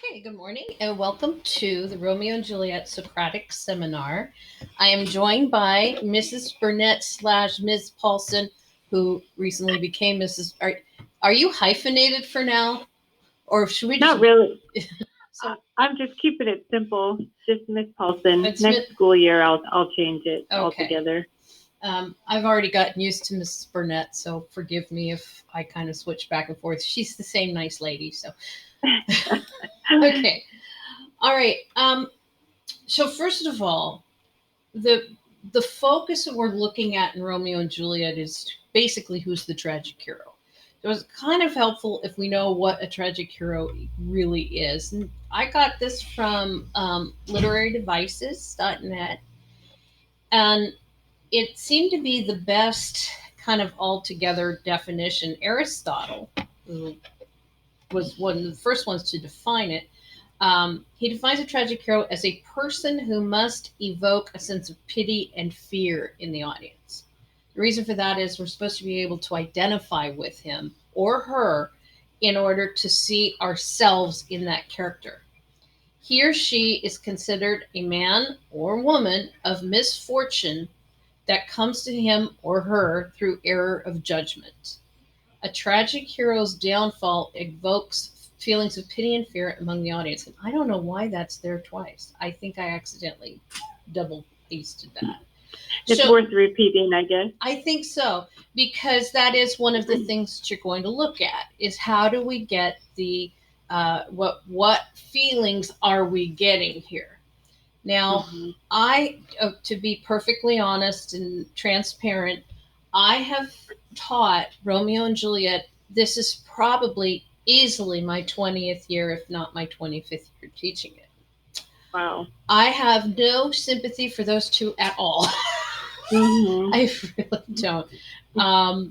Okay, good morning and welcome to the Romeo and Juliet Socratic Seminar. I am joined by Mrs. Burnett slash Ms. Paulson, who recently became Mrs. Are you hyphenated for now? Or should we just. Not really. So I'm just keeping it simple. Just Miss Paulson. It's Next school year, I'll change it altogether. I've already gotten used to Mrs. Burnett, so forgive me if I kind of switch back and forth. She's the same nice lady, so. Okay. All right. So first of all, the focus that we're looking at in Romeo and Juliet is basically who's the tragic hero. So it's kind of helpful if we know what a tragic hero really is. And I got this from literarydevices.net, and it seemed to be the best kind of altogether definition. Aristotle, who was one of the first ones to define it, he defines a tragic hero as a person who must evoke a sense of pity and fear in the audience. The reason for that is we're supposed to be able to identify with him or her in order to see ourselves in that character. He or she is considered a man or woman of misfortune that comes to him or her through error of judgment. A tragic hero's downfall evokes feelings of pity and fear among the audience. And I don't know why that's there twice. I think I accidentally double pasted that. It's worth repeating, I guess. I think so, because that is one of the things that you're going to look at is how do we get the what feelings are we getting here? Now, to be perfectly honest and transparent, I have taught Romeo and Juliet. This is probably easily my 20th year, if not my 25th year teaching it. Wow. I have no sympathy for those two at all. I really don't. I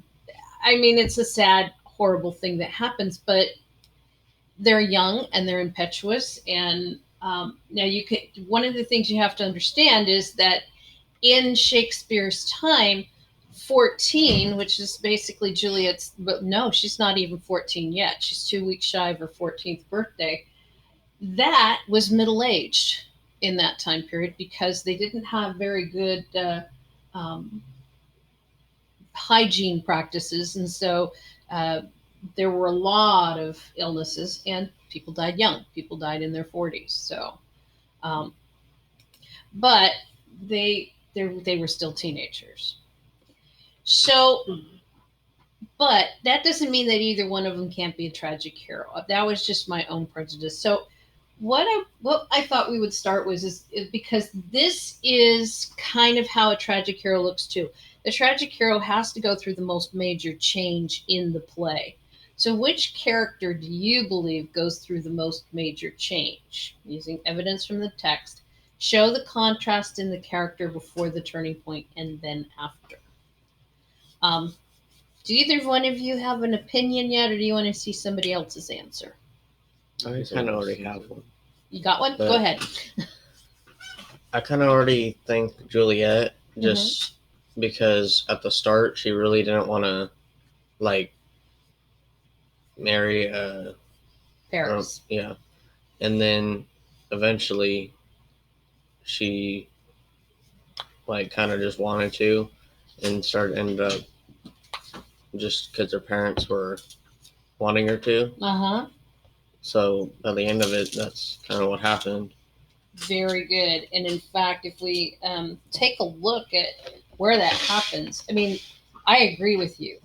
mean, it's a sad, horrible thing that happens, but they're young and they're impetuous. And now one of the things you have to understand is that in Shakespeare's time, 14, which is basically Juliet's, but no, she's not even 14 yet. She's 2 weeks shy of her 14th birthday. That was middle-aged in that time period because they didn't have very good hygiene practices. And so there were a lot of illnesses and people died young. People died in their 40s. So, but they were still teenagers. So, but that doesn't mean that either one of them can't be a tragic hero. That was just my own prejudice. So, what I thought we would start with is because this is kind of how a tragic hero looks too. The tragic hero has to go through the most major change in the play. So, which character do you believe goes through the most major change? Using evidence from the text, show the contrast in the character before the turning point and then after. Do either one of you have an opinion yet, or do you want to see somebody else's answer? I kind of already have one. You got one? Go ahead. I kind of already think Juliet, just because at the start she really didn't want to, marry Paris. And then eventually she, kind of just wanted to, and ended up just because her parents were wanting her to. So by the end of it, that's kind of what happened. Very good. And in fact, if we take a look at where that happens, I mean, I agree with you.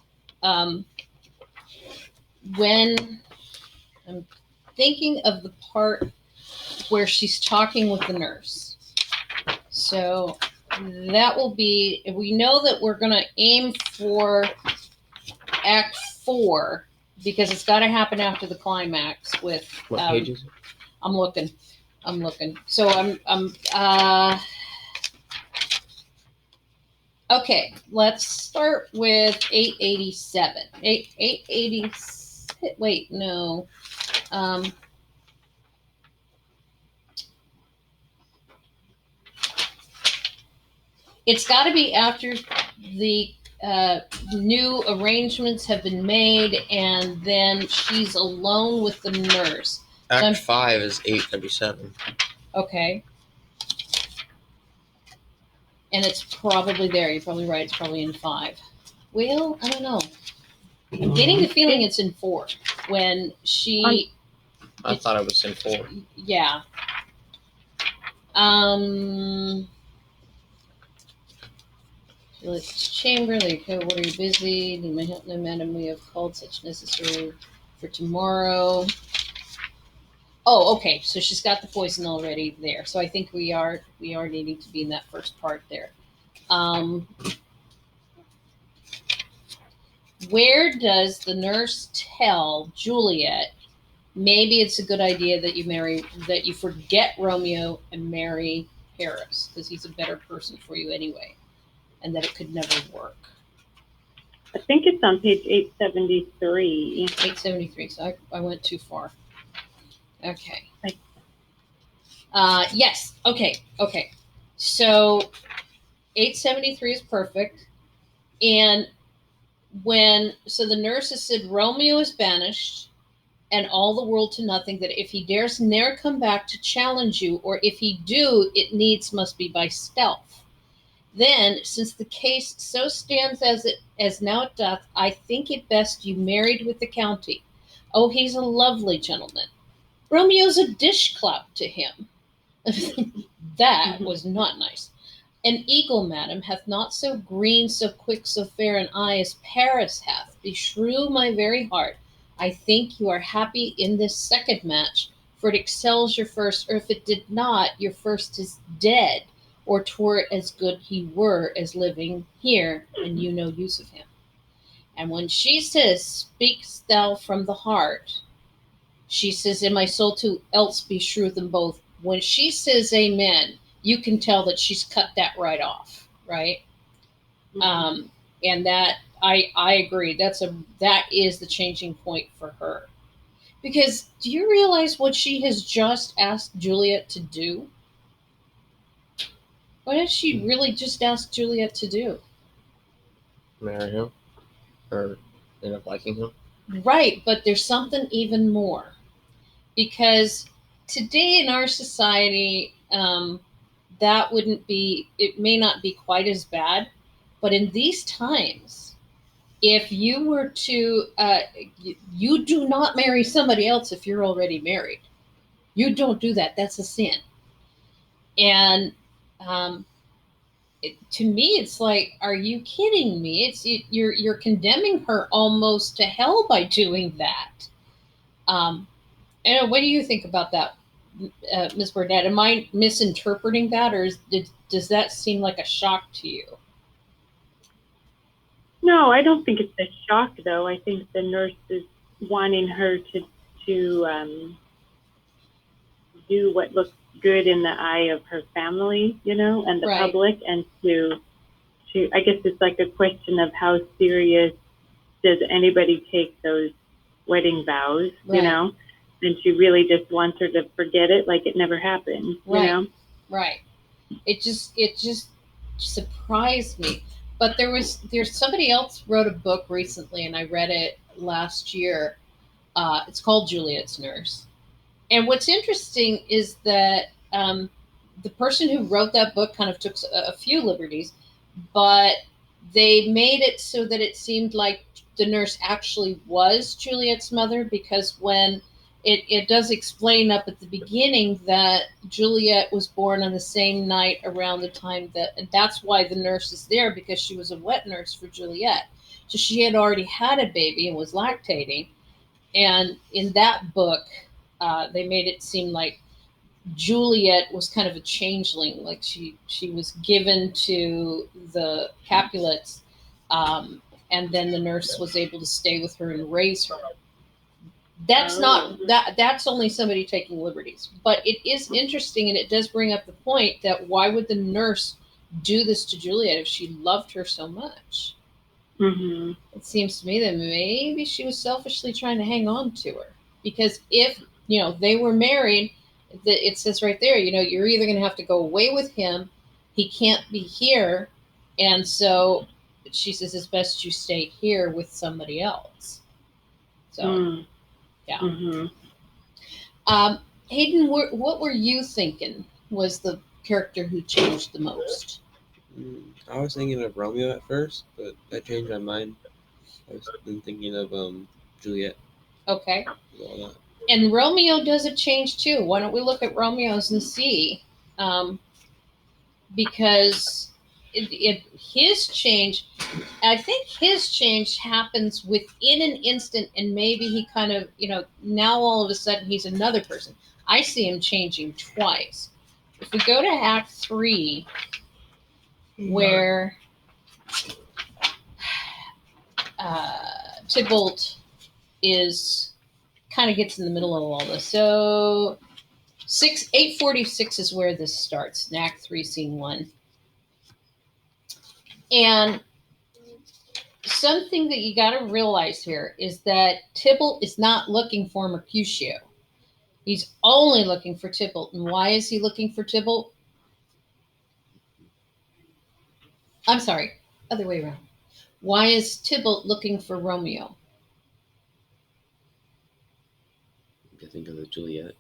When I'm thinking of the part where she's talking with the nurse. So that will be, we know that we're going to aim for Act 4 because it's got to happen after the climax with what page is it? I'm looking. So I'm okay, let's start with 887. 880. Wait, no. It's got to be after the new arrangements have been made, and then she's alone with the nurse. Act 5 is 837. Okay. And it's probably there. You're probably right. It's probably in 5. Well, I don't know. I'm getting the feeling it's in 4 when she. I thought it was in 4. Yeah. Juliet's chamber. Like, what are you busy? Need my help? No, madam. We have called such necessary for tomorrow. Oh, okay. So she's got the poison already there. So I think we are needing to be in that first part there. Where does the nurse tell Juliet, maybe it's a good idea that you forget Romeo and marry Paris because he's a better person for you anyway, and that it could never work? I think it's on page 873. 873. So I went too far. Okay. Yes. Okay. So 873 is perfect. And so the nurse has said Romeo is banished and all the world to nothing, that if he dares ne'er come back to challenge you, or if he do, it needs must be by stealth. Then, since the case so stands as now it doth, I think it best you married with the county. Oh, he's a lovely gentleman. Romeo's a dishclout to him. That was not nice. An eagle, madam, hath not so green, so quick, so fair an eye as Paris hath. Beshrew my very heart, I think you are happy in this second match, for it excels your first, or if it did not, your first is dead, or 'twere as good he were as living here, and you no use of him. And when she says, speak'st thou from the heart, she says, in my soul too, else beshrew them both. When she says amen, you can tell that she's cut that right off, right? Mm-hmm. And that I agree. That is the changing point for her. Because do you realize what she has just asked Juliet to do? What has she really just asked Juliet to do? Marry him? Or end up liking him? Right, but there's something even more. Because today in our society, that wouldn't be, it may not be quite as bad, but in these times, if you were to, you do not marry somebody else if you're already married. You don't do that. That's a sin. And to me, it's like, are you kidding me? You're condemning her almost to hell by doing that. And what do you think about that, Ms. Burnett? Am I misinterpreting that, or does that seem like a shock to you? No, I don't think it's a shock, though. I think the nurse is wanting her to do what looks good in the eye of her family, and the Right. public, and to I guess it's like a question of how serious does anybody take those wedding vows, Right. And she really just wants her to forget it like it never happened, Right. Right. It just surprised me. But there's somebody else wrote a book recently, and I read it last year. It's called Juliet's Nurse. And what's interesting is that the person who wrote that book kind of took a few liberties, but they made it so that it seemed like the nurse actually was Juliet's mother, because when it does explain up at the beginning that Juliet was born on the same night around the time and that's why the nurse is there, because she was a wet nurse for Juliet. So she had already had a baby and was lactating. And in that book, they made it seem like Juliet was kind of a changeling, like she was given to the Capulets, and then the nurse was able to stay with her and raise her. That's only somebody taking liberties, but it is interesting, and it does bring up the point that why would the nurse do this to Juliet if she loved her so much? Mm-hmm. It seems to me that maybe she was selfishly trying to hang on to her, because if they were married, it says right there, you're either going to have to go away with him, he can't be here, and so she says it's best you stay here with somebody else. So yeah. Mm-hmm. Hayden, what were you thinking was the character who changed the most? I was thinking of Romeo at first, but I changed my mind. I was been thinking of Juliet. Okay. With all that. And Romeo does a change too. Why don't we look at Romeo's and see? Because his change, I think his change happens within an instant, and maybe he kind of, now all of a sudden he's another person. I see him changing twice. If we go to Act 3, where Tybalt is kind of gets in the middle of all this. So 846 is where this starts in Act 3, Scene 1. And something that you got to realize here is that Tybalt is not looking for Mercutio. He's only looking for Tybalt. And why is he looking for Tybalt? I'm sorry, other way around. Why is Tybalt looking for Romeo? I think of the Juliet.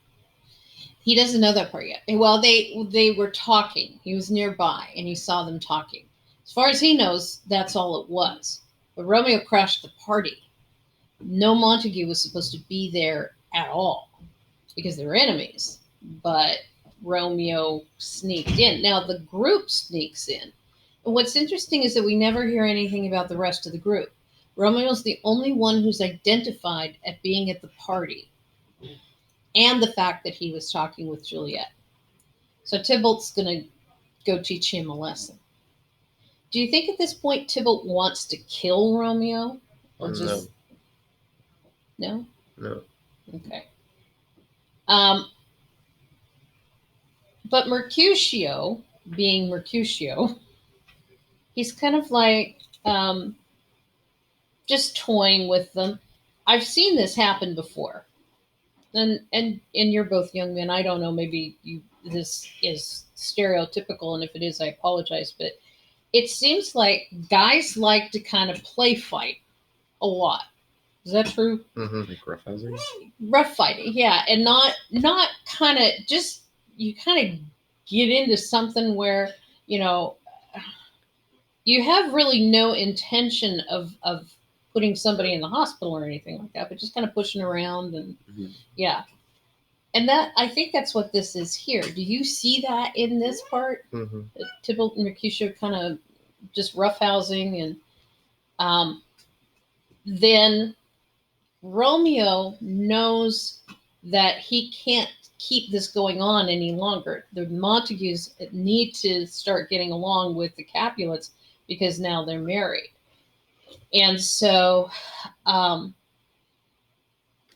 He doesn't know that part yet. Well, they were talking. He was nearby, and he saw them talking. As far as he knows, that's all it was. But Romeo crashed the party. No Montague was supposed to be there at all because they were enemies. But Romeo sneaked in. Now, the group sneaks in. And what's interesting is that we never hear anything about the rest of the group. Romeo's the only one who's identified at being at the party, and the fact that he was talking with Juliet. So Tybalt's going to go teach him a lesson. Do you think at this point Tybalt wants to kill Romeo? Or just... No? No. Okay. But Mercutio, being Mercutio, he's kind of like just toying with them. I've seen this happen before. And you're both young men. I don't know, maybe this is stereotypical, and if it is, I apologize, but it seems like guys like to kind of play fight a lot. Is that true? Mm-hmm. Like roughhousing? Rough fighting, yeah. And not kind of just, you kind of get into something where, you have really no intention of putting somebody in the hospital or anything like that, but just kind of pushing around and yeah. And that, I think that's what this is here. Do you see that in this part? Mm-hmm. Tybalt and Mercutio kind of just roughhousing, and then Romeo knows that he can't keep this going on any longer. The Montagues need to start getting along with the Capulets because now they're married. And so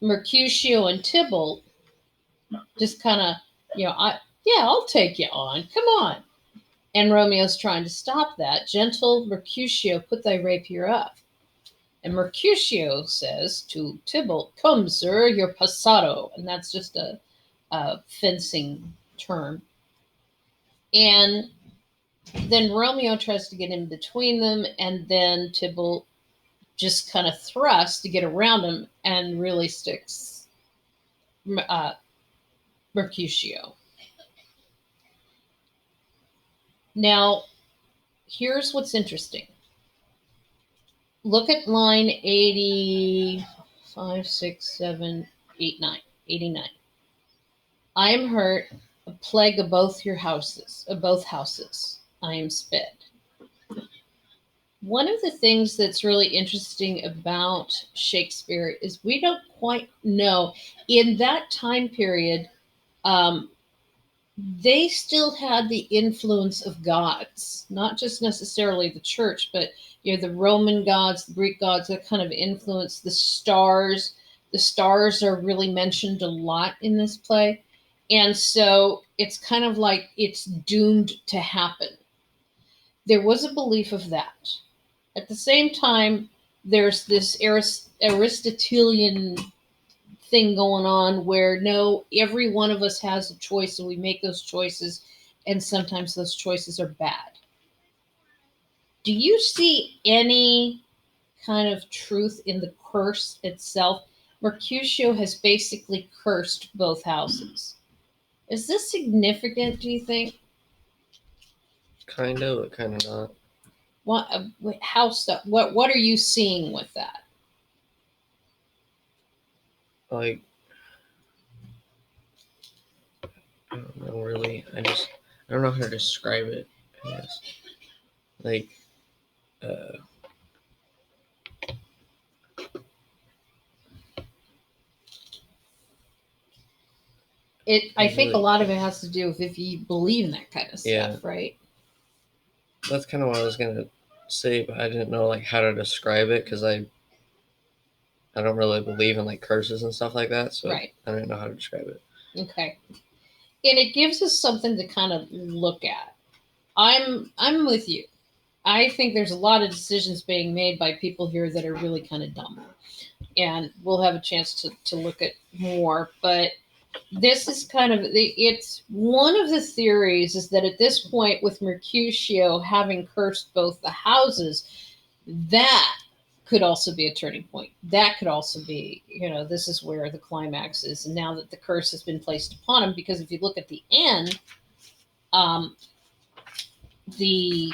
Mercutio and Tybalt just kind of, I'll take you on. Come on. And Romeo's trying to stop that. Gentle Mercutio, put thy rapier up. And Mercutio says to Tybalt, come, sir, you're passado. And that's just a fencing term. And then Romeo tries to get in between them, and then Tybalt just kind of thrusts to get around him and really sticks Mercutio. Now, here's what's interesting. Look at line 85, 6, 7, 8, 9, 89. I am hurt, a plague of both houses. I am sped. One of the things that's really interesting about Shakespeare is we don't quite know. In that time period, they still had the influence of gods, not just necessarily the church, but the Roman gods, the Greek gods that kind of influence the stars. The stars are really mentioned a lot in this play. And so it's kind of like it's doomed to happen. There was a belief of that. At the same time, there's this Aristotelian thing going on where no, every one of us has a choice and we make those choices, and sometimes those choices are bad. Do you see any kind of truth in the curse itself? Mercutio has basically cursed both houses. Is this significant, do you think? Kind of, but kind of not. How stuff? What are you seeing with that? Like, I don't know really. I don't know how to describe it. I guess. Like, uh, I think a lot of it has to do with if you believe in that kind of stuff, Yeah. right? That's kind of what I was gonna say, but I didn't know like how to describe it because I don't really believe in like curses and stuff like that, so Right. I didn't know how to describe it. Okay. And it gives us something to kind of look at. I'm with you. I think there's a lot of decisions being made by people here that are really kind of dumb. And we'll have a chance to look at more. But this is kind of, it's one of the theories is that at this point, with Mercutio having cursed both the houses, that could also be a turning point. That could also be, this is where the climax is. And now that the curse has been placed upon him, because if you look at the end, the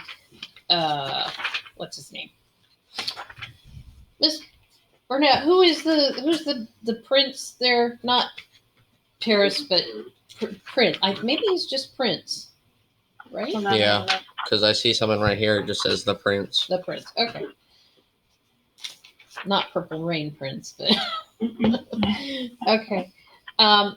what's his name? Miss Burnett, who's the prince there? Not Paris, but Prince. Maybe he's just Prince, right? Hold on a Yeah. minute. Because I see something right here. It just says the prince. The Prince. Okay. Not Purple Rain Prince, but okay.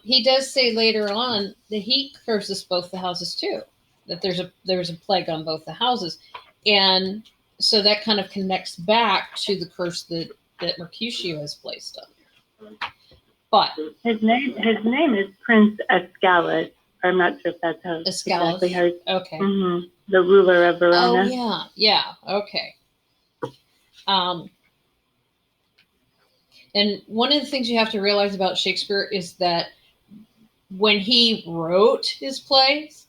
He does say later on that he curses both the houses too. That there's a plague on both the houses, and so that kind of connects back to the curse that Mercutio has placed on there. But his name is Prince Escalus. I'm not sure if that's how Escalus. exactly how. Okay. Mm-hmm. The ruler of Verona. Oh yeah, okay. And one of the things you have to realize about Shakespeare is that when he wrote his plays,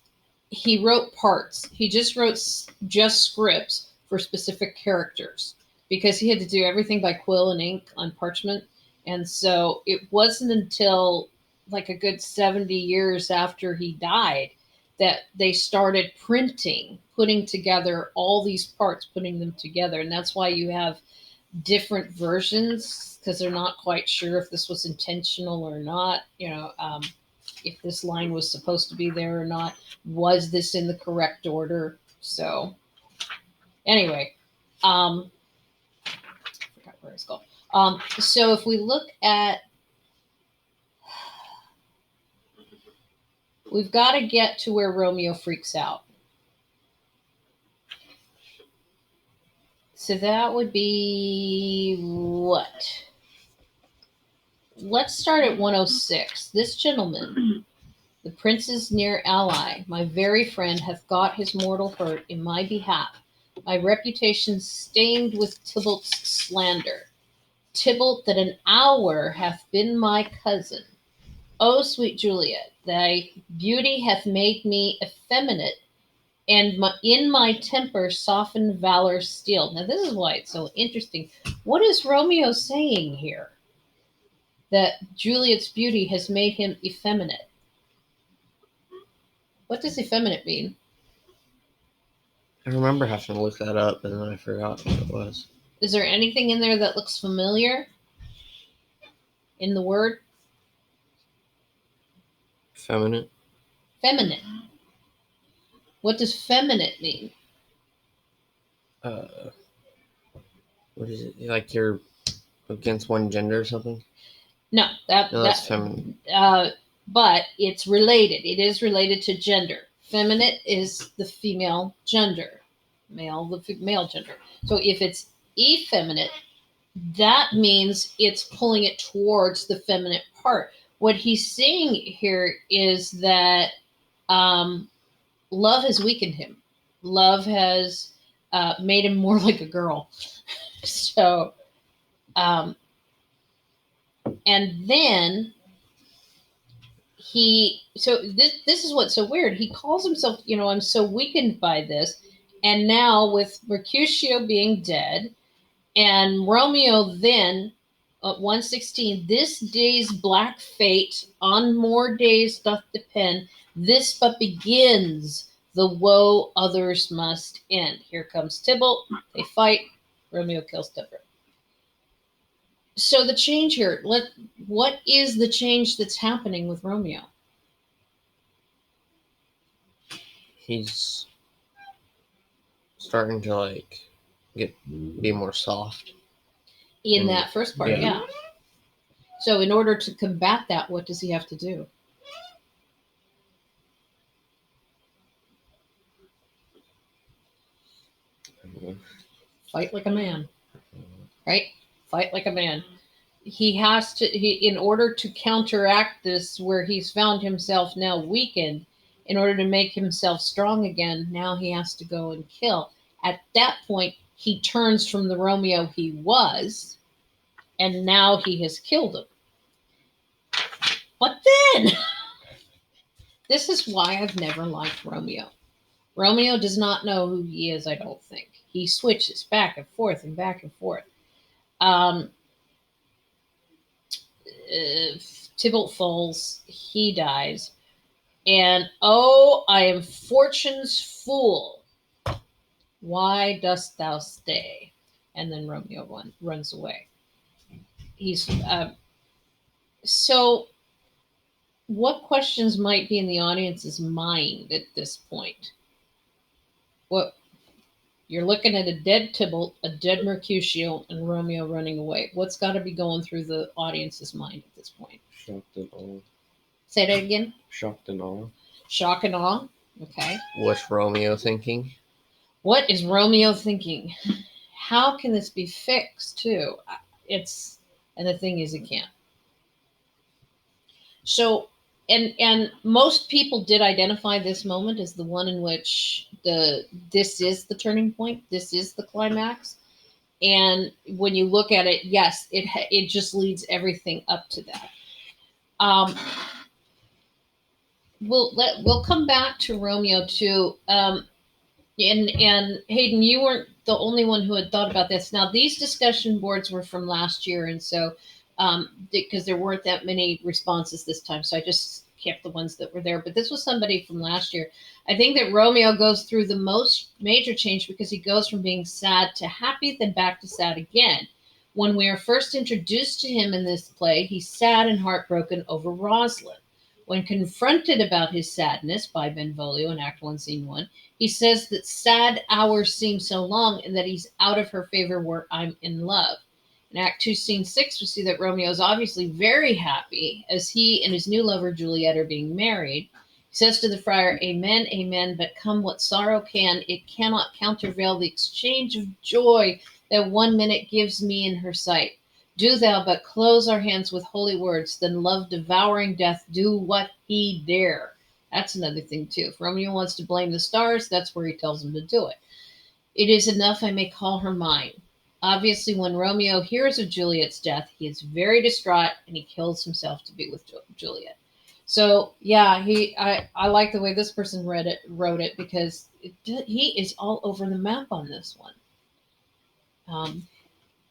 he wrote parts. He just wrote scripts for specific characters because he had to do everything by quill and ink on parchment. And so it wasn't until like a good 70 years after he died that they started printing, putting together all these parts, putting them together. And that's why you have different versions because they're not quite sure if this was intentional or not. If this line was supposed to be there or not. Was this in the correct order? So anyway, I forgot where it's called. So if we look at, we've got to get to where Romeo freaks out. So that would be what? Let's start at 106. This gentleman, the prince's near ally, my very friend, hath got his mortal hurt in my behalf, my reputation stained with Tybalt's slander. Tybalt that an hour hath been my cousin. O sweet Juliet, thy beauty hath made me effeminate, and in my temper softened valor's steel. Now this is why it's so interesting. What is Romeo saying here? That Juliet's beauty has made him effeminate. What does effeminate mean? I remember having to look that up, and then I forgot what it was. Is there anything in there that looks familiar in the word? Feminine. Feminine. What does feminine mean? What is it? Like you're against one gender or something? No, That's feminine. But it's related. It is related to gender. Feminine is the female gender, male the male gender. So if it's effeminate, that means it's pulling it towards the feminine part. What he's saying here is that love has weakened him. Love has made him more like a girl. So, and then this is what's so weird. He calls himself, I'm so weakened by this. And now with Mercutio being dead and Romeo then 116. This day's black fate on more days doth depend. This but begins the woe others must end. Here comes Tybalt. They fight. Romeo kills Tybalt. So the change here. What is the change that's happening with Romeo? He's starting to like be more soft. In that first part, yeah. So in order to combat that, what does he have to do? Fight like a man, right? Fight like a man. He has to, in order to counteract this, where he's found himself now weakened, in order to make himself strong again, now he has to go and kill. At that point, he turns from the Romeo he was, and now he has killed him. But then, this is why I've never liked Romeo. Romeo does not know who he is, I don't think. He switches back and forth and back and forth. Tybalt falls, he dies, and oh, I am fortune's fool. Why dost thou stay? And then Romeo runs away. He's so. What questions might be in the audience's mind at this point? What you're looking at a dead Tybalt, a dead Mercutio, and Romeo running away. What's got to be going through the audience's mind at this point? Shocked and awe. Say that again. Shocked and awe. Shock and awe. Okay. What's Romeo thinking? What is Romeo thinking? How can this be fixed too? And the thing is, it can't. So, and most people did identify this moment as the one in which this is the turning point. This is the climax. And when you look at it, yes, it just leads everything up to that. We'll come back to Romeo too. And Hayden, you weren't the only one who had thought about this. Now, these discussion boards were from last year, and so because there weren't that many responses this time, so I just kept the ones that were there. But this was somebody from last year. I think that Romeo goes through the most major change because he goes from being sad to happy, then back to sad again. When we are first introduced to him in this play, he's sad and heartbroken over Rosalind. When confronted about his sadness by Benvolio in Act 1, Scene 1, he says that sad hours seem so long and that he's out of her favor where I'm in love. In Act 2, Scene 6, we see that Romeo is obviously very happy as he and his new lover Juliet are being married. He says to the friar, "Amen, amen, but come what sorrow can, it cannot countervail the exchange of joy that 1 minute gives me in her sight. Do thou but close our hands with holy words, then love devouring death do what he dare." That's another thing too. If Romeo wants to blame the stars, that's where he tells him to do it. "It is enough I may call her mine." Obviously, when Romeo hears of Juliet's death, he is very distraught and he kills himself to be with Juliet. So yeah, I like the way this person wrote it because he is all over the map on this one. I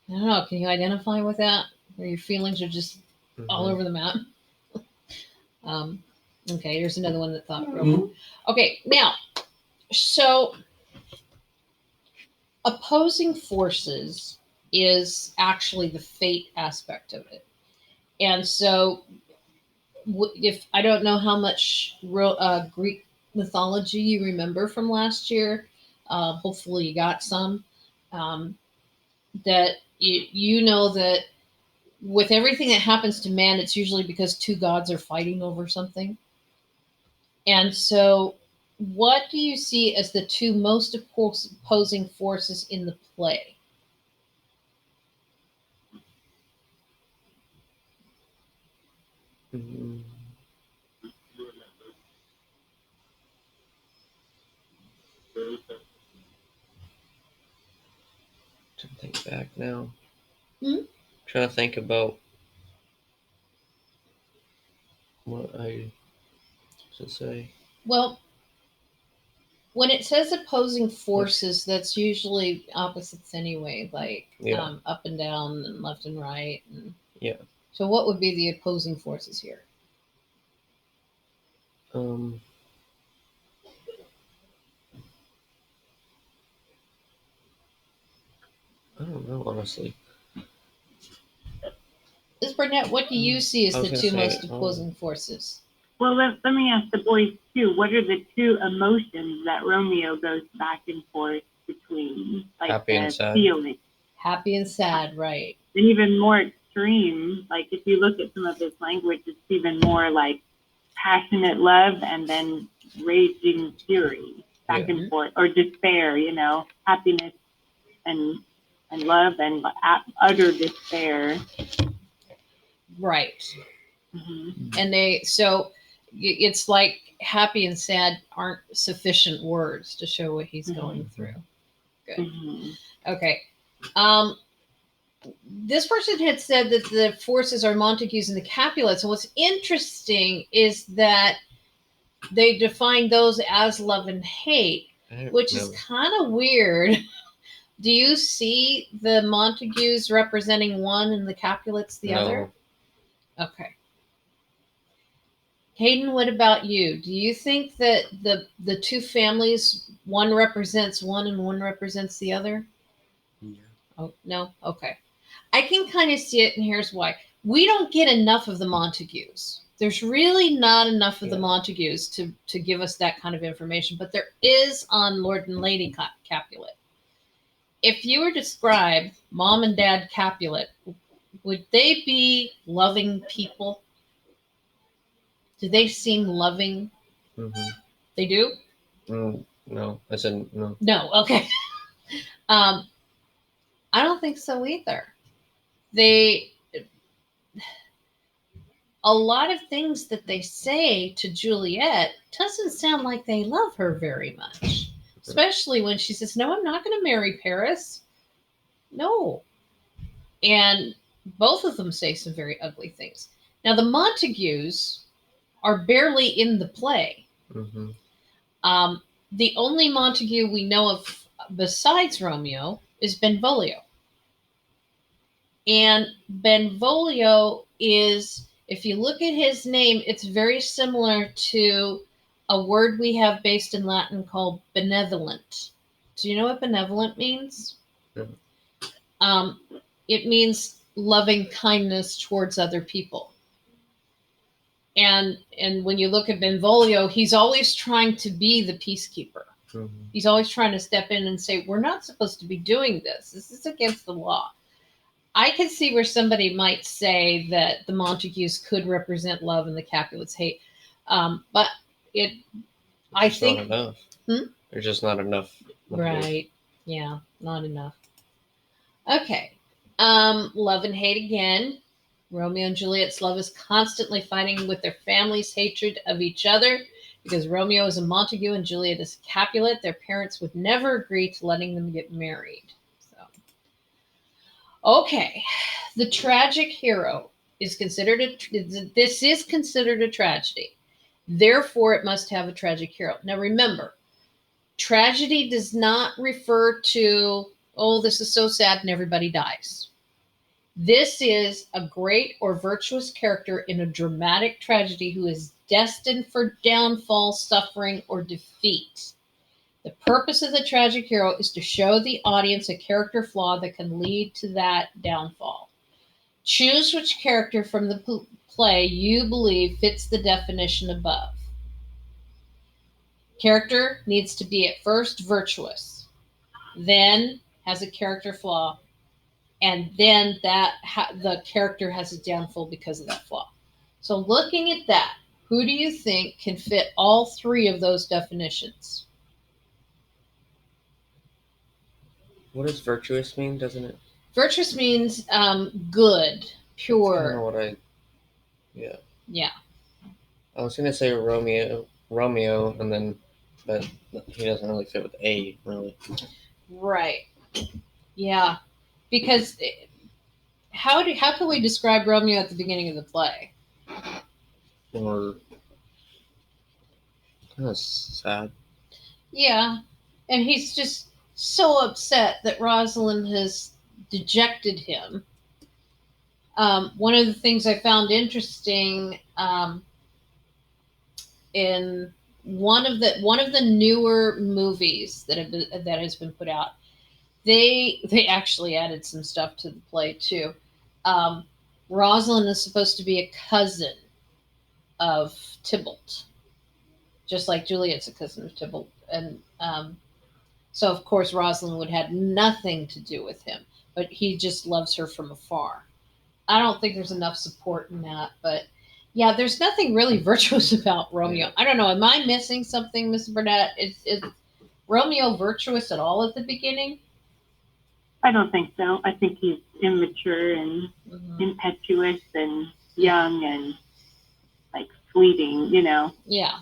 don't know. Can you identify with that? Where your feelings are just all over the map? Okay, here's another one that thought. Okay, now, so opposing forces is actually the fate aspect of it. And so if I don't know how much Greek mythology you remember from last year, hopefully you got some, that you know that with everything that happens to man, it's usually because two gods are fighting over something. And so what do you see as the two most opposing forces in the play? Mm-hmm. To think back now. Trying to think about what I should say. Well, when it says opposing forces, that's usually opposites anyway, like up and down and left and right. And Yeah. So what would be the opposing forces here? I don't know, honestly. Ms. Burnett, what do you see as I the was two gonna most say, opposing forces? Well, let me ask the boys too. What are the two emotions that Romeo goes back and forth between? Like Happy and the sad. feeling. Happy and sad, right? And even more extreme, like if you look at some of his language, it's even more like passionate love and then raging fury back Yeah. and forth, or despair, happiness and love and utter despair. Right. Mm-hmm. And it's like happy and sad aren't sufficient words to show what he's going through. Good. Mm-hmm. Okay. This person had said that the forces are Montagues and the Capulets. And what's interesting is that they define those as love and hate, which is kind of weird. Do you see the Montagues representing one and the Capulets the other? Okay. Hayden, what about you? Do you think that the two families, one represents one and one represents the other? Yeah. Oh, no? Okay. I can kind of see it, and here's why. We don't get enough of the Montagues. There's really not enough of the Montagues to give us that kind of information, but there is on Lord and Lady Capulet. If you were to describe Mom and Dad Capulet, would they be loving people? Do they seem loving? Mm-hmm. They do? No, I said no. No, okay. I don't think so either. A lot of things that they say to Juliet doesn't sound like they love her very much. Especially when she says, "No, I'm not going to marry Paris." No. And both of them say some very ugly things. Now, the Montagues are barely in the play. Mm-hmm. The only Montague we know of besides Romeo is Benvolio. And Benvolio is, if you look at his name, it's very similar to a word we have based in Latin called benevolent. Do you know what benevolent means? No. It means loving kindness towards other people. And when you look at Benvolio, he's always trying to be the peacekeeper. Mm-hmm. He's always trying to step in and say, "We're not supposed to be doing this. This is against the law." I can see where somebody might say that the Montagues could represent love and the Capulets hate, but I think not enough. There's just not enough. Right? Yeah, not enough. Okay, love and hate again. Romeo and Juliet's love is constantly fighting with their family's hatred of each other because Romeo is a Montague and Juliet is a Capulet. Their parents would never agree to letting them get married. Okay, the tragic hero is considered this is considered a tragedy. Therefore, it must have a tragic hero. Now, remember, tragedy does not refer to, "Oh, this is so sad and everybody dies." This is a great or virtuous character in a dramatic tragedy who is destined for downfall, suffering, or defeat. The purpose of the tragic hero is to show the audience a character flaw that can lead to that downfall. Choose which character from the play you believe fits the definition above. Character needs to be at first virtuous, then has a character flaw, and then the character has a downfall because of that flaw. So looking at that, who do you think can fit all three of those definitions? What does virtuous mean, doesn't it? Virtuous means good, pure. I don't know what I... Yeah. Yeah. I was going to say Romeo, and then... But he doesn't really fit with A, really. Right. Yeah. Because how can we describe Romeo at the beginning of the play? Or... kind of sad. Yeah. And he's just so upset that Rosalind has dejected him. One of the things I found interesting in one of the newer movies that has been put out, they actually added some stuff to the play too. Um, Rosalind is supposed to be a cousin of Tybalt, just like Juliet's a cousin of Tybalt, and so of course Rosalind would have nothing to do with him, but he just loves her from afar. I don't think there's enough support in that, but yeah, there's nothing really virtuous about Romeo. Yeah. I don't know. Am I missing something, Miss Burnett? Is Romeo virtuous at all at the beginning? I don't think so. I think he's immature and Mhm. impetuous and young and like fleeting, you know. Yeah,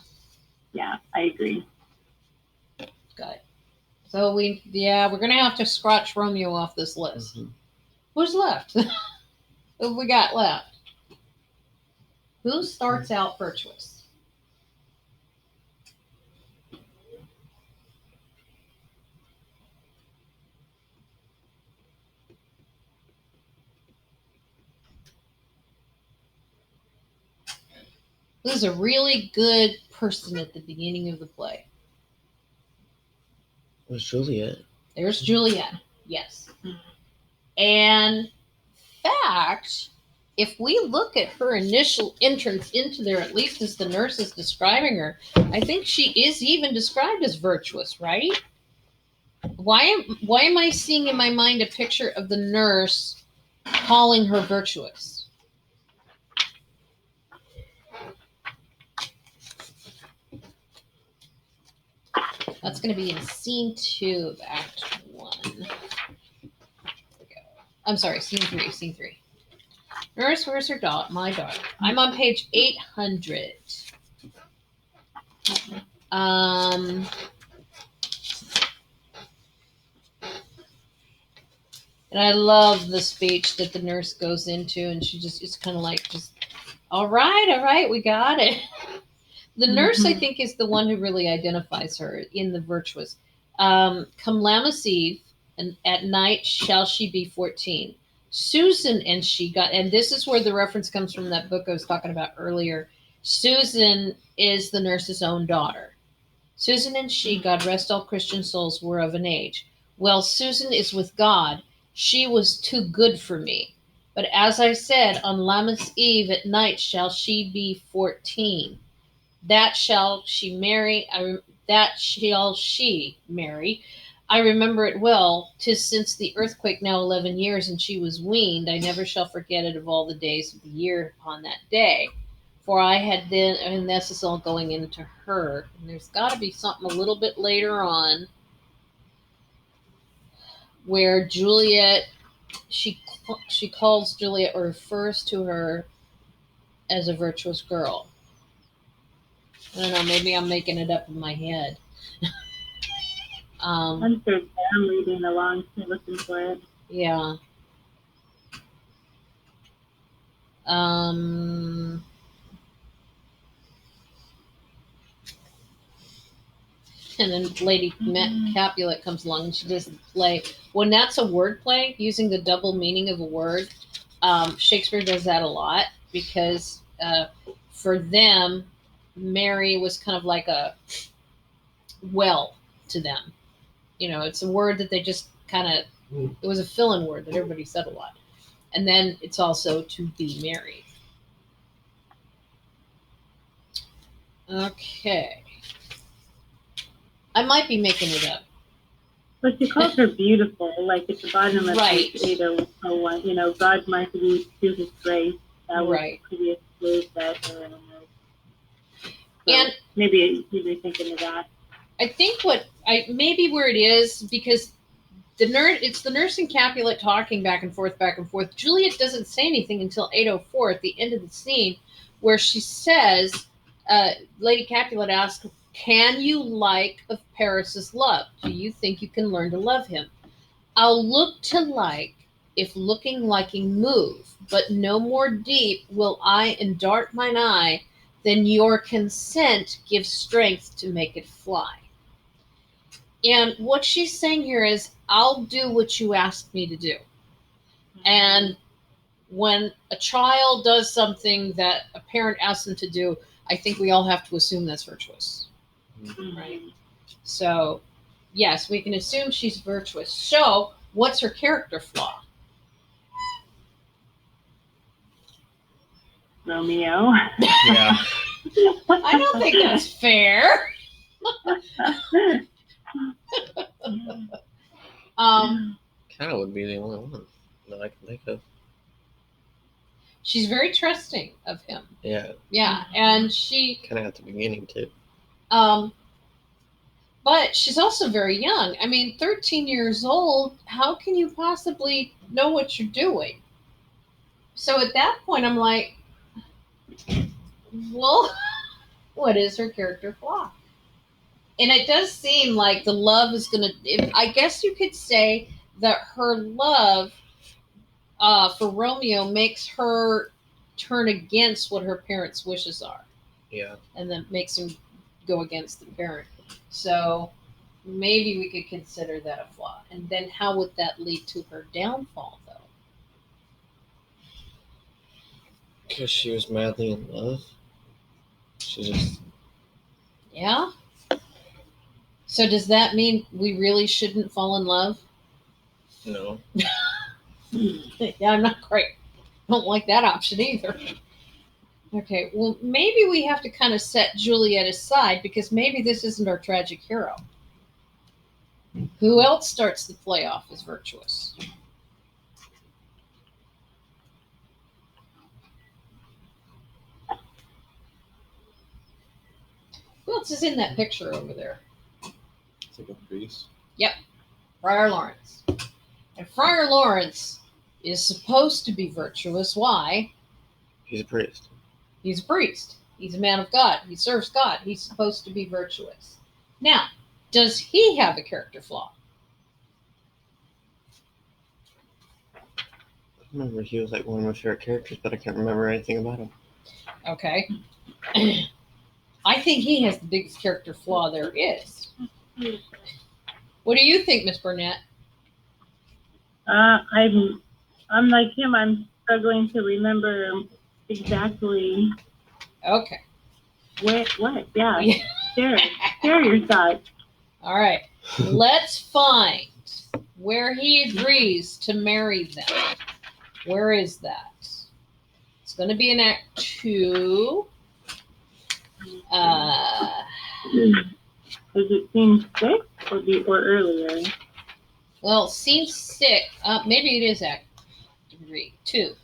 Yeah, I agree. got it. So we're gonna have to scratch Romeo off this list. Mhm. Who's left? Who have we got left? Who starts out virtuous? Who's a really good person at the beginning of the play? It was Juliet. There's Juliet. Yes. And fact, if we look at her initial entrance into there, at least as the nurse is describing her, I think she is even described as virtuous, right? Why am I seeing in my mind a picture of the nurse calling her virtuous? That's going to be in scene 2 of Act 1. I'm sorry, scene 3. Scene 3. Nurse, where's her daughter? My daughter. I'm on page 800. Um, and I love the speech that the nurse goes into, and she just, it's kind of like, just, all right, we got it. The nurse, I think, is the one who really identifies her in the virtuous. Come Lammas Eve, and at night shall she be 14. Susan and she got, and this is where the reference comes from that book I was talking about earlier. Susan is the nurse's own daughter. Susan and she, God rest all Christian souls, were of an age. Well, Susan is with God. She was too good for me. But as I said, on Lammas Eve at night shall she be 14. That shall she marry. That shall she marry. I remember it well. 'Tis since the earthquake now 11 years, and she was weaned. I never shall forget it of all the days of the year upon that day. For I had then, and this is all going into her. And there's got to be something a little bit later on where Juliet, she calls Juliet or refers to her as a virtuous girl. I don't know. Maybe I'm making it up in my head. I'm sure I'm reading along too, looking for it. Yeah. Um, and then Lady Capulet comes along and she does the play. When that's a word play, using the double meaning of a word, Shakespeare does that a lot because for them, Mary was kind of like a well to them. You know, it's a word that they just kind of, it was a fill in word that everybody said a lot. And then it's also to be married. Okay. I might be making it up. But she calls her beautiful, like at the bottom of Right. page 801, you know, God mighty to his grace. That was Right. the previous page that so And maybe you'd be thinking of that. I think maybe where it is because it's the nurse and Capulet talking back and forth, back and forth. Juliet doesn't say anything until 804 at the end of the scene, where she says, Lady Capulet asks, "Can you like of Paris's love? Do you think you can learn to love him? I'll look to like, if looking liking move, but no more deep will I endart mine eye than your consent gives strength to make it fly." And what she's saying here is, I'll do what you asked me to do. And when a child does something that a parent asks them to do, I think we all have to assume that's virtuous. Right. So, yes, we can assume she's virtuous. So, what's her character flaw? Romeo. Yeah. I don't think that's fair. Kind of would be the only one that I can think of. She's very trusting of him. Yeah. Yeah, and she Kind of at the beginning too. But she's also very young. I mean, 13 years old, how can you possibly know what you're doing? So at that point, I'm like, well, what is her character flaw? And it does seem like the love is going to, I guess you could say that her love for Romeo makes her turn against what her parents' wishes are. Yeah. And then makes him go against the parent. So maybe we could consider that a flaw. And then how would that lead to her downfall, though? Because she was madly in love. She just. Yeah? So does that mean we really shouldn't fall in love? No. Yeah, I'm not quite. Don't like that option either. Okay, well, maybe we have to kind of set Juliet aside because maybe this isn't our tragic hero. Who else starts the play off as virtuous? Who else is in that picture over there? It's like a priest. Friar Lawrence. And Friar Lawrence is supposed to be virtuous. Why? He's a priest. He's a priest. He's a man of God. He serves God. He's supposed to be virtuous. Now, does he have a character flaw? I remember he was like one of my favorite characters, but I can't remember anything about him. Okay. I think he has the biggest character flaw there is. What do you think, Miss Burnett? I'm like him. I'm struggling to remember exactly Okay. what. Yeah. Share your thoughts. All right. Let's find where he agrees to marry them. Where is that? It's going to be in Act 2. Is it scene 6 or earlier? Well, scene 6. Maybe it is Act 2.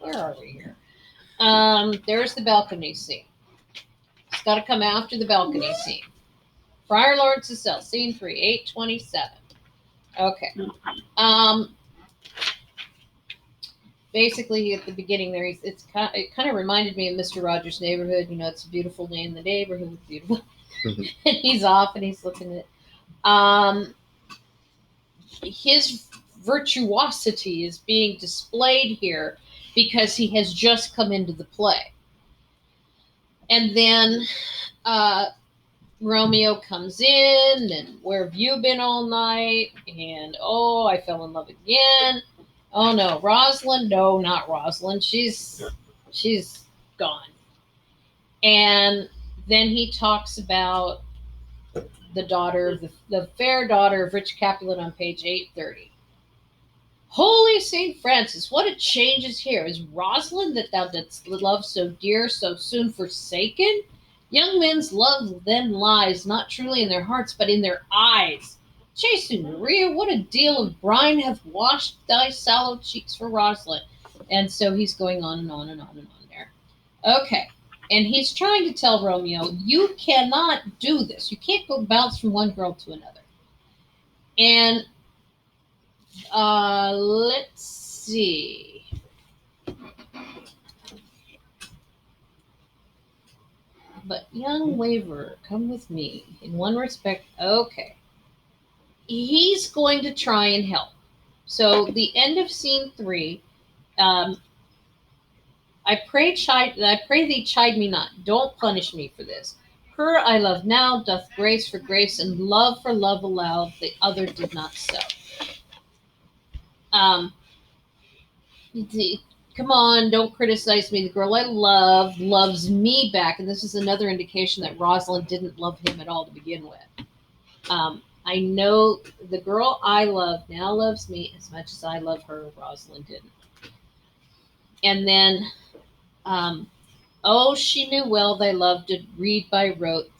Where are we here? There's the balcony scene. It's got to come after the balcony scene. Friar Lawrence's cell, scene 3, 827. Okay. Basically, at the beginning there, it kind of reminded me of Mr. Rogers' Neighborhood. You know, it's a beautiful day in the neighborhood. It's beautiful. And he's off and he's looking at his virtuosity is being displayed here because he has just come into the play. And then Romeo comes in and where have you been all night? And oh, I fell in love again. Oh no, Rosalind. No, not Rosalind. She's gone. And then he talks about the daughter of the fair daughter of Rich Capulet on page 830. Holy St. Francis, what a change is here. Is Rosalind that thou didst love so dear, so soon forsaken? Young men's love then lies not truly in their hearts, but in their eyes. Jesu Maria, what a deal of brine hath washed thy sallow cheeks for Rosalind. And so he's going on and on and on and on there. Okay. And he's trying to tell Romeo, you cannot do this. You can't go bounce from one girl to another. And let's see. But young waverer, come with me. In one respect, okay. He's going to try and help. So the end of scene 3, I pray thee chide me not. Don't punish me for this. Her I love now, doth grace for grace, and love for love allow, the other did not so. come on, don't criticize me. The girl I love loves me back. And this is another indication that Rosalind didn't love him at all to begin with. I know the girl I love now loves me as much as I love her. Rosalind didn't. And then, oh, she knew well they loved to read by rote,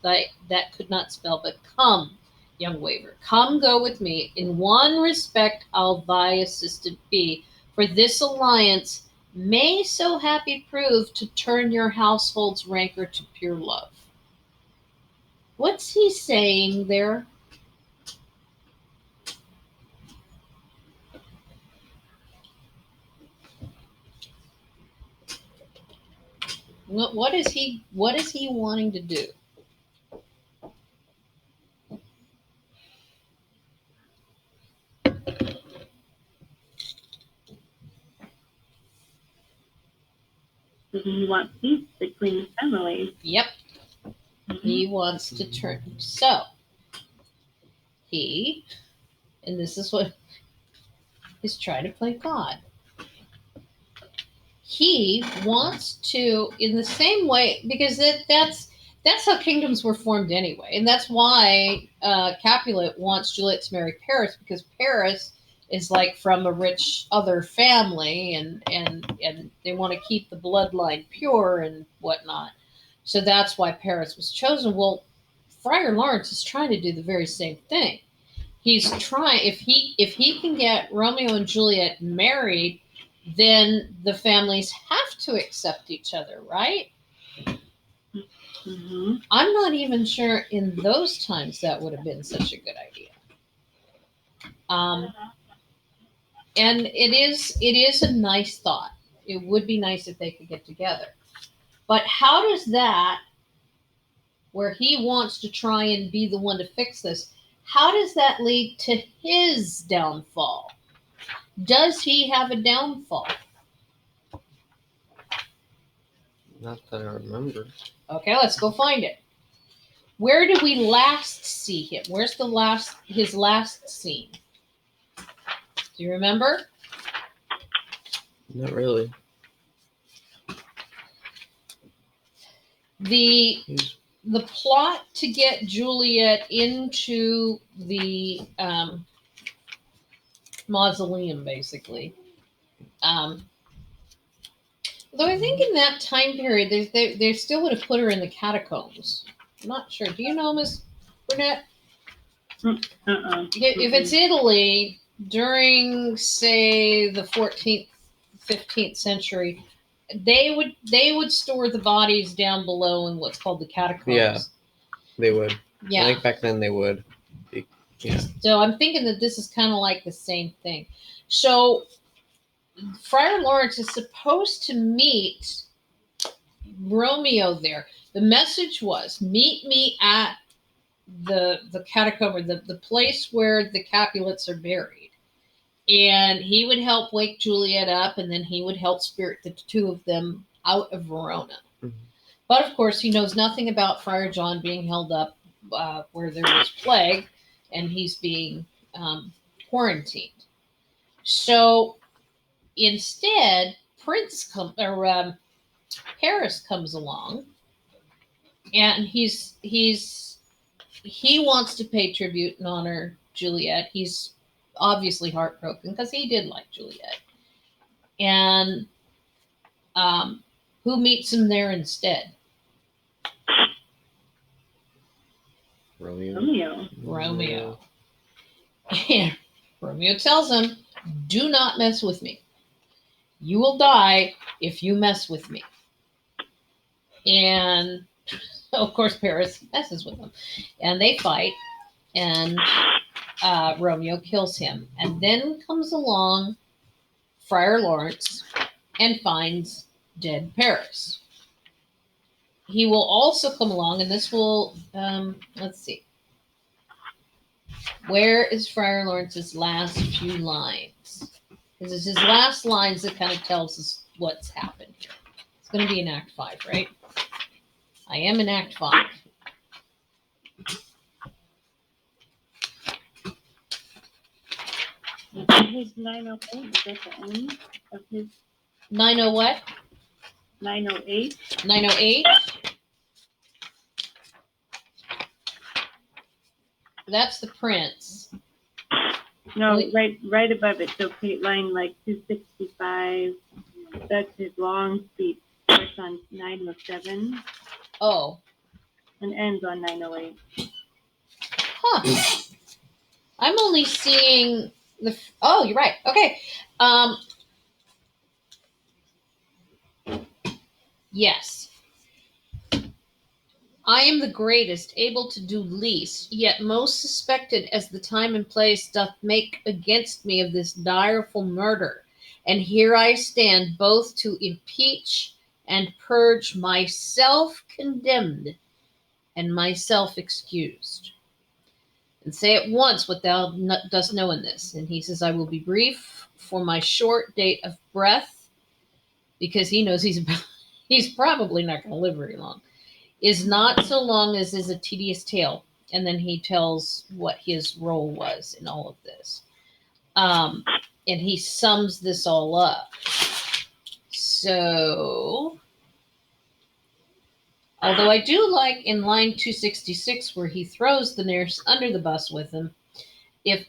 that could not spell, but come, young waver, come go with me. In one respect I'll thy assistant be, for this alliance may so happy prove to turn your household's rancor to pure love. What's he saying there? What is he wanting to do? He wants peace between the families. Yep. He wants to turn. So, and this is what he's trying to play God. He wants to, in the same way, because that's how kingdoms were formed anyway, and that's why Capulet wants Juliet to marry Paris, because Paris is like from a rich other family, and they want to keep the bloodline pure and whatnot. So that's why Paris was chosen. Well, Friar Lawrence is trying to do the very same thing. He's trying, if he can get Romeo and Juliet married, then the families have to accept each other, right? Mm-hmm. I'm not even sure in those times that would have been such a good idea. And it is a nice thought. It would be nice if they could get together. But how does that, where he wants to try and be the one to fix this, how does that lead to his downfall? Does he have a downfall? Not that I remember. Okay, let's go find it. Where did we last see him? Where's his last scene? Do you remember? Not really. The plot to get Juliet into the mausoleum, basically. Though I think in that time period, they still would have put her in the catacombs. I'm not sure. Do you know, Miss Burnett? If it's Italy during, say, the 14th, 15th century, they would store the bodies down below in what's called the catacombs. Yeah, they would. Yeah. I think back then they would. Yeah. So I'm thinking that this is kind of like the same thing. So Friar Lawrence is supposed to meet Romeo there. The message was, meet me at the catacomb, or the place where the Capulets are buried. And he would help wake Juliet up, and then he would help spirit the two of them out of Verona. Mm-hmm. But of course, he knows nothing about Friar John being held up where there was plague, and he's being quarantined. So instead, Paris comes along, and he wants to pay tribute and honor Juliet. He's obviously heartbroken because he did like Juliet. And who meets him there instead? Romeo. And Romeo tells him, do not mess with me. You will die if you mess with me. And of course, Paris messes with him. And they fight, and Romeo kills him. And then comes along Friar Lawrence and finds dead Paris. He will also come along, and this will, let's see. Where is Friar Lawrence's last few lines? Because it's his last lines that kind of tells us what's happened here. It's going to be in Act 5, right? I am in Act 5. Page 908, is that the end of his 90 what? 908? 908. That's the prince. No, Wait. right above it. So line like 265. That's his long speech. Starts on 907 Oh. and ends on 908. Huh. I'm only seeing the. Oh, you're right. Okay. Yes. I am the greatest, able to do least, yet most suspected, as the time and place doth make against me of this direful murder. And here I stand, both to impeach and purge, myself condemned and myself excused. And say at once what thou dost know in this. And he says, I will be brief, for my short date of breath, because he knows he's probably not going to live very long, is not so long as is a tedious tale. And then he tells what his role was in all of this. And he sums this all up. So, although I do like in line 266 where he throws the nurse under the bus with him, if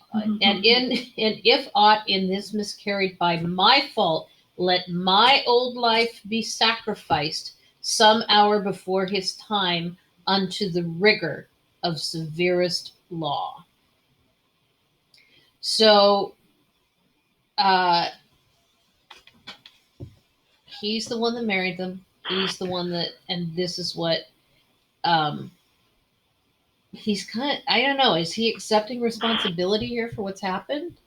aught in this miscarried by my fault, let my old life be sacrificed some hour before his time unto the rigor of severest law. So he's the one that married them. He's the one that, and this is what he's kind of, I don't know, is he accepting responsibility here for what's happened?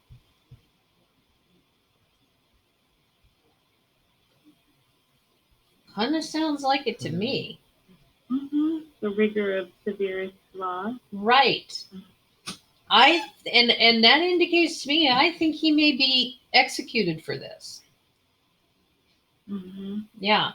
Kind of sounds like it to me. Mm-hmm. The rigor of severest law. Right. And that indicates to me, I think he may be executed for this. Mm-hmm. Yeah.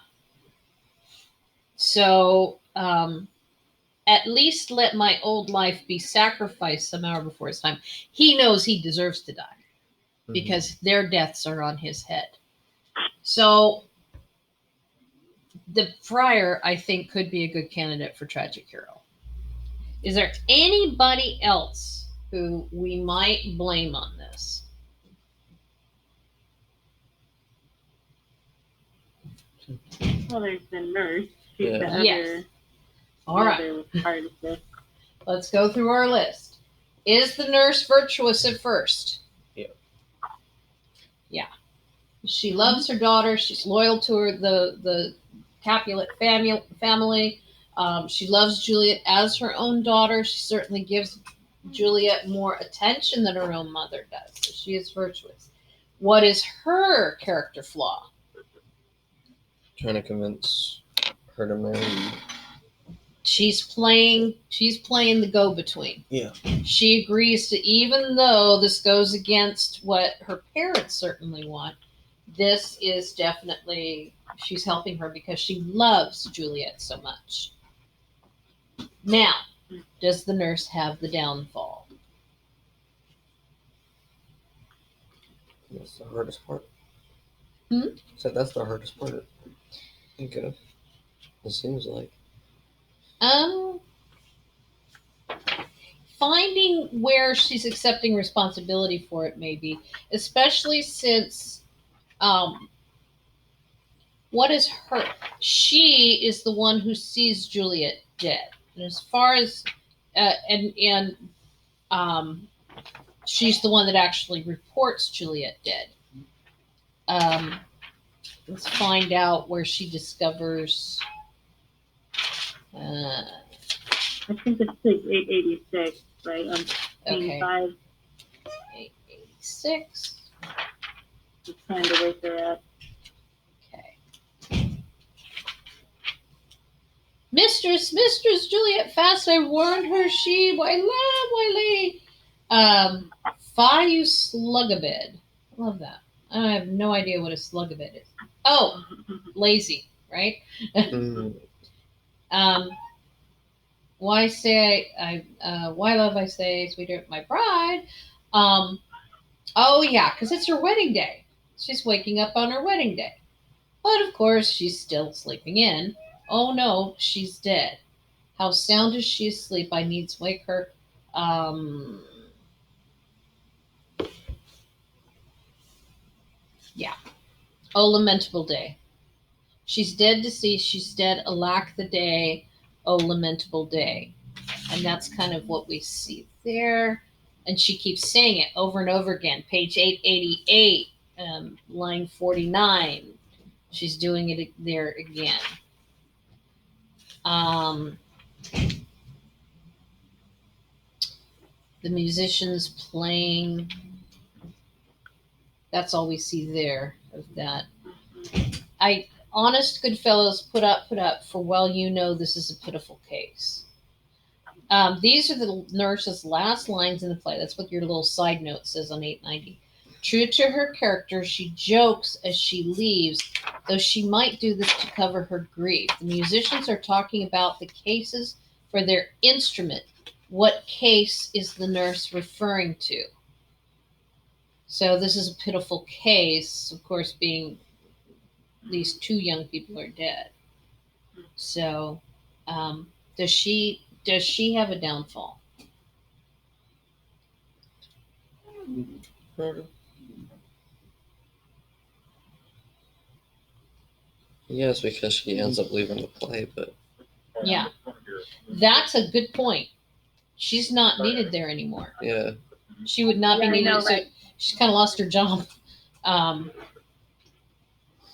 So, at least let my old life be sacrificed some hour before his time. He knows he deserves to die because their deaths are on his head. So, the friar, I think, could be a good candidate for tragic hero. Is there anybody else who we might blame on this? Well, there's the nurse. She's Yeah. the other. Yes. All right. Other part of this. Let's go through our list. Is the nurse virtuous at first? Yeah. Yeah. She loves her daughter. She's loyal to her the Capulet family. She loves Juliet as her own daughter. She certainly gives Juliet more attention than her own mother does. So she is virtuous. What is her character flaw? Trying to convince her to marry. She's playing the go-between. Yeah. She agrees to, even though this goes against what her parents certainly want, this is definitely, she's helping her because she loves Juliet so much. Now, does the nurse have the downfall? That's the hardest part. So that's the hardest part to think of. It seems like. Finding where she's accepting responsibility for it, maybe, especially since what is her? She is the one who sees Juliet dead, and as far as she's the one that actually reports Juliet dead. Let's find out where she discovers. I think it's page 886, right? On page 5. 886. Just trying to wake her up. Okay. Mistress, Juliet, fast I warned her she, why fie you slugabed. I love that. I have no idea what a slugabed is. Oh, lazy, right? Why say why love I say, sweetheart, my bride. Oh, yeah, because it's her wedding day. She's waking up on her wedding day. But of course, she's still sleeping in. Oh no, she's dead. How sound is she asleep? I need to wake her. Um, yeah. Oh, lamentable day. She's dead deceased. She's dead, alack the day. Oh, lamentable day. And that's kind of what we see there. And she keeps saying it over and over again. Page 888, line 49. She's doing it there again. Um, the musicians playing. That's all we see there of that. I honest good fellows, put up, for well you know this is a pitiful case. These are the nurse's last lines in the play. That's what your little side note says on 890. True to her character, she jokes as she leaves, though she might do this to cover her grief. The musicians are talking about the cases for their instrument. What case is the nurse referring to? So this is a pitiful case, of course, being these two young people are dead. So, does she have a downfall? Yes, because she ends up leaving the play, but Yeah, that's a good point. She's not needed there anymore. yeah, She would not Yeah, I be needed. know, So right? she's kind of lost her job.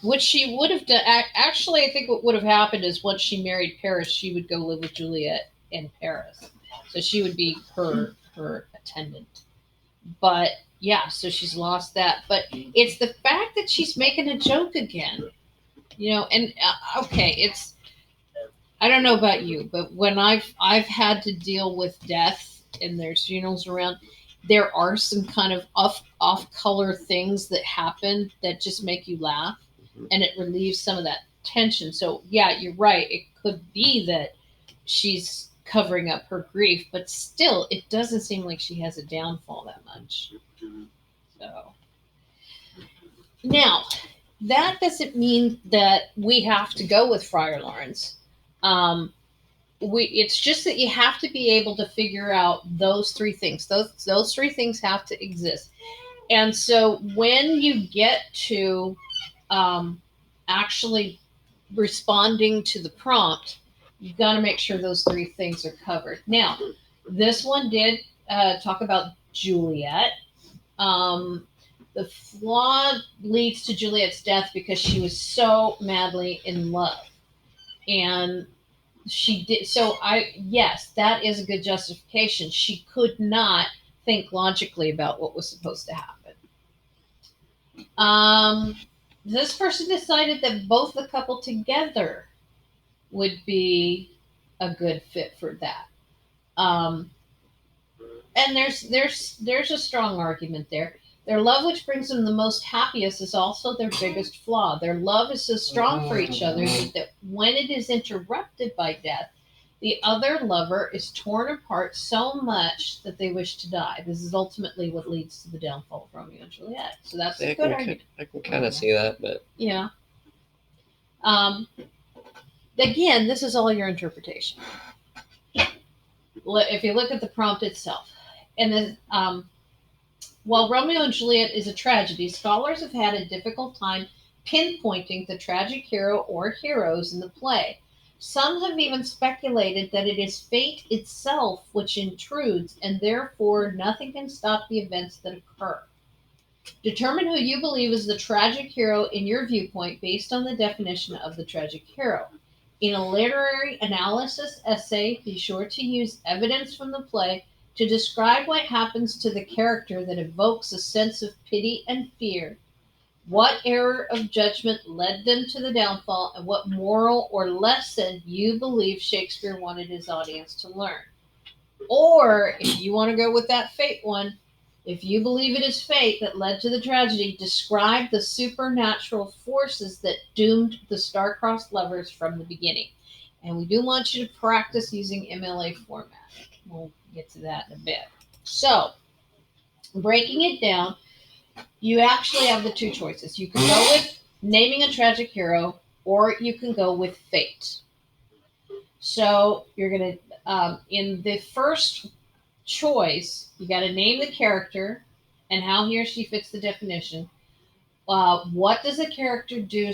Which she would have done. Actually, I think what would have happened is once she married Paris, she would go live with Juliet in Paris. So she would be her attendant. But yeah, so she's lost that. But it's the fact that she's making a joke again. And okay, it's I don't know about you, but when I've had to deal with death and there's funerals around, there are some kind of off color things that happen that just make you laugh, and it relieves some of that tension. So yeah, you're right. It could be that she's covering up her grief, but still, it doesn't seem like she has a downfall that much. So now, that doesn't mean that we have to go with Friar Lawrence. Um, it's just that you have to be able to figure out those three things. Those three things have to exist. And so when you get to actually responding to the prompt, you've got to make sure those three things are covered. Now, this one did talk about Juliet. Um, the flaw leads to Juliet's death because she was so madly in love. And she did so yes, that is a good justification. She could not think logically about what was supposed to happen. This person decided that both the couple together would be a good fit for that. And there's a strong argument there. Their love, which brings them the most happiest, is also their biggest flaw. Their love is so strong for each other that when it is interrupted by death, the other lover is torn apart so much that they wish to die. This is ultimately what leads to the downfall of Romeo and Juliet. So that's a good argument. I can kind of see that, but Yeah. Again, this is all your interpretation. If you look at the prompt itself, and then while Romeo and Juliet is a tragedy, scholars have had a difficult time pinpointing the tragic hero or heroes in the play. Some have even speculated that it is fate itself which intrudes, and therefore nothing can stop the events that occur. Determine who you believe is the tragic hero in your viewpoint based on the definition of the tragic hero. In a literary analysis essay, be sure to use evidence from the play to describe what happens to the character that evokes a sense of pity and fear. What error of judgment led them to the downfall, and what moral or lesson you believe Shakespeare wanted his audience to learn. Or, if you want to go with that fate one, if you believe it is fate that led to the tragedy, describe the supernatural forces that doomed the star-crossed lovers from the beginning. And we do want you to practice using MLA format. We'll get to that in a bit. So, breaking it down, you actually have the two choices. You can go with naming a tragic hero, or you can go with fate. So you're going to, in the first choice, you got to name the character and how he or she fits the definition. What does a character do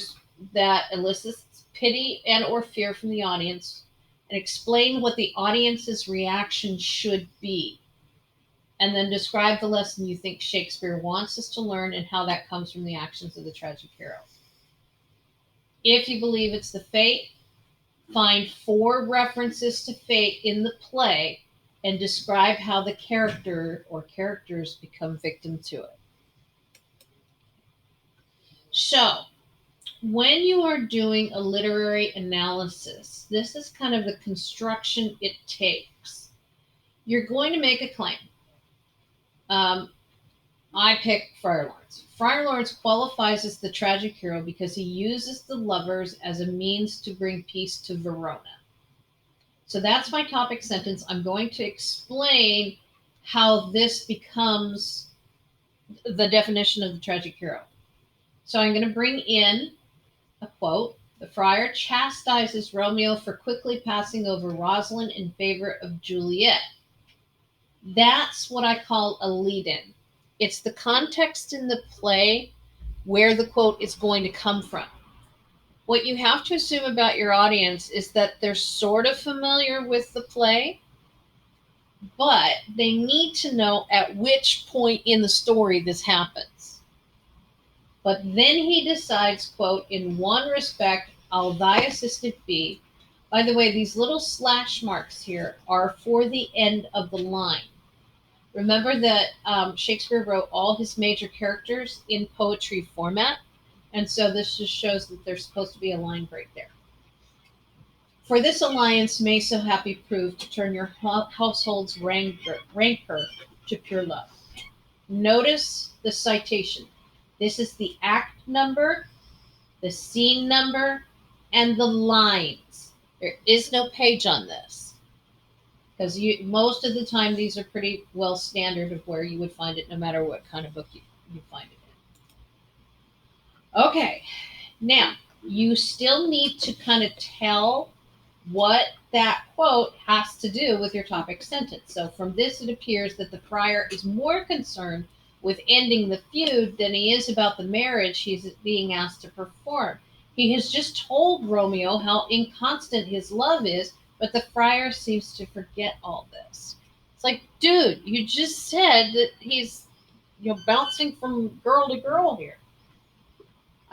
that elicits pity and or fear from the audience? And explain what the audience's reaction should be. And then describe the lesson you think Shakespeare wants us to learn and how that comes from the actions of the tragic hero. If you believe it's the fate, find 4 references to fate in the play and describe how the character or characters become victim to it. So, when you are doing a literary analysis, this is kind of the construction it takes. You're going to make a claim. I pick Friar Lawrence. Friar Lawrence qualifies as the tragic hero because he uses the lovers as a means to bring peace to Verona. So that's my topic sentence. I'm going to explain how this becomes the definition of the tragic hero. So I'm going to bring in a quote. The friar chastises Romeo for quickly passing over Rosalind in favor of Juliet. That's what I call a lead-in. It's the context in the play where the quote is going to come from. What you have to assume about your audience is that they're sort of familiar with the play, but they need to know at which point in the story this happens. But then he decides, quote, in one respect, I'll thy assistant be. By the way, these little slash marks here are for the end of the line. Remember that Shakespeare wrote all his major characters in poetry format, and so this just shows that there's supposed to be a line break there. For this alliance may so happy prove to turn your household's rancor to pure love. Notice the citation. This is the act number, the scene number, and the lines. There is no page on this. Because most of the time these are pretty well standard of where you would find it no matter what kind of book you find it in. Okay, now you still need to kind of tell what that quote has to do with your topic sentence. So from this it appears that the friar is more concerned with ending the feud than he is about the marriage he's being asked to perform. He has just told Romeo how inconstant his love is, but the friar seems to forget all this. It's like, dude, you just said that he's bouncing from girl to girl here.